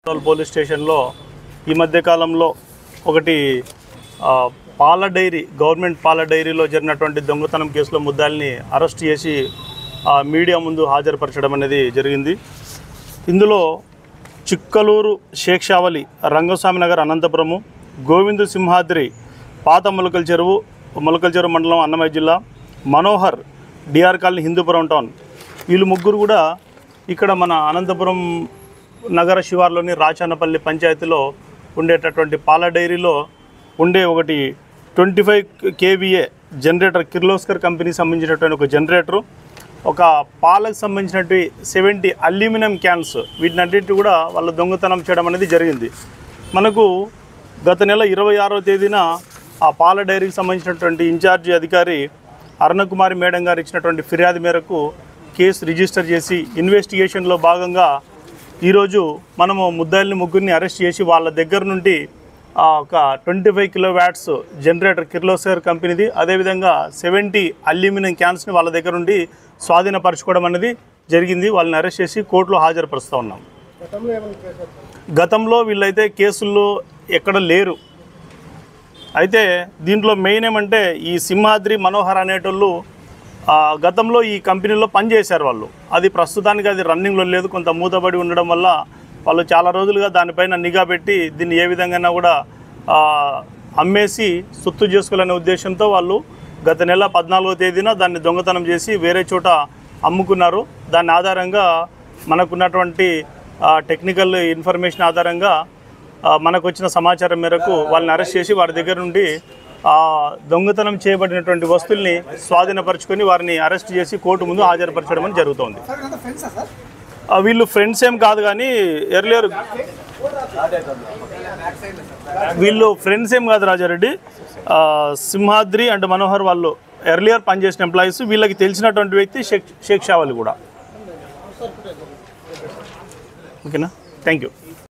Police స్టేషన్లో ఈ మధ్య కాలంలో ఒకటి పాల డైరీ గవర్నమెంట్ పాల డైరీలో జరిగినటువంటి దొంగతనం కేసులో ముద్దాయిల్ని అరెస్ట్ చేసి మీడియా ముందు హాజరుపరచడం అనేది జరిగింది. ఇందులో చిక్కలూరు శేక్షావళి, రంగస్వామి నగర్ అనంతపురము, గోవిందు సింహాద్రి పాత మొలకల చెరువు మండలం అన్నమయ్య జిల్లా, Manohar DR colony Hindupuram town, వీళ్ళు ముగ్గురు కూడా ఇక్కడ మన అనంతపురం నగర శివార్లోని రాచానపల్లి పంచాయతీలో ఉండేటటువంటి పాల డైరీలో ఉండే ఒకటి 25 kVA జనరేటర్, కిర్లోస్కర్ కంపెనీకి సంబంధించినటువంటి ఒక జనరేటరు, ఒక పాలకు సంబంధించినటువంటి 70 అల్యూమినియం క్యాన్స్, వీటినన్నింటి కూడా వాళ్ళు దొంగతనం చేయడం అనేది జరిగింది. మనకు గత నెల 26వ తేదీన ఆ పాల డైరీకి సంబంధించినటువంటి ఇన్ఛార్జి అధికారి అరుణకుమారి మేడం గారు ఇచ్చినటువంటి ఫిర్యాదు మేరకు కేసు రిజిస్టర్ చేసి ఇన్వెస్టిగేషన్లో భాగంగా ఈరోజు మనము ముద్దాయిల్ని ముగ్గురిని అరెస్ట్ చేసి వాళ్ళ దగ్గర నుండి ఒక 25 kW జనరేటర్ కిర్లోస్కర్ కంపెనీది, అదేవిధంగా 70 అల్యూమినియం క్యాన్స్ని వాళ్ళ దగ్గర నుండి స్వాధీనపరచుకోవడం అనేది జరిగింది. వాళ్ళని అరెస్ట్ చేసి కోర్టులో హాజరుపరుస్తూ ఉన్నాం. గతంలో వీళ్ళైతే కేసుల్లో ఎక్కడ లేరు. అయితే దీంట్లో మెయిన్ ఏమంటే ఈ సింహాద్రి, మనోహర్ అనేటోళ్ళు గతంలో ఈ కంపెనీలో పనిచేశారు వాళ్ళు. అది ప్రస్తుతానికి అది రన్నింగ్లో లేదు, కొంత మూతబడి ఉండడం వల్ల వాళ్ళు చాలా రోజులుగా దానిపైన నిఘా పెట్టి దీన్ని ఏ విధంగా కూడా అమ్మేసి సొత్తు చేసుకోవాలనే ఉద్దేశంతో వాళ్ళు గత నెల 14వ తేదీన దాన్ని దొంగతనం చేసి వేరే చోట అమ్ముకున్నారు. దాని ఆధారంగా మనకున్నటువంటి టెక్నికల్ ఇన్ఫర్మేషన్ ఆధారంగా మనకు వచ్చిన సమాచారం మేరకు వాళ్ళని అరెస్ట్ చేసి వారి దగ్గర నుండి దొంగతనం చేయబడినటువంటి వస్తువుల్ని స్వాధీనపరచుకొని వారిని అరెస్ట్ చేసి కోర్టు ముందు హాజరుపరచడం అని జరుగుతోంది. వీళ్ళు ఫ్రెండ్స్ ఏం కాదు, కానీ ఎర్లియర్ వీళ్ళు ఫ్రెండ్స్ ఏం కాదు రాజారెడ్డి. సింహాద్రి అండ్ మనోహర్ వాళ్ళు ఎర్లియర్ పనిచేసిన ఎంప్లాయీస్. వీళ్ళకి తెలిసినటువంటి వ్యక్తి శేక్షావళి కూడా. ఓకేనా, థ్యాంక్ యూ.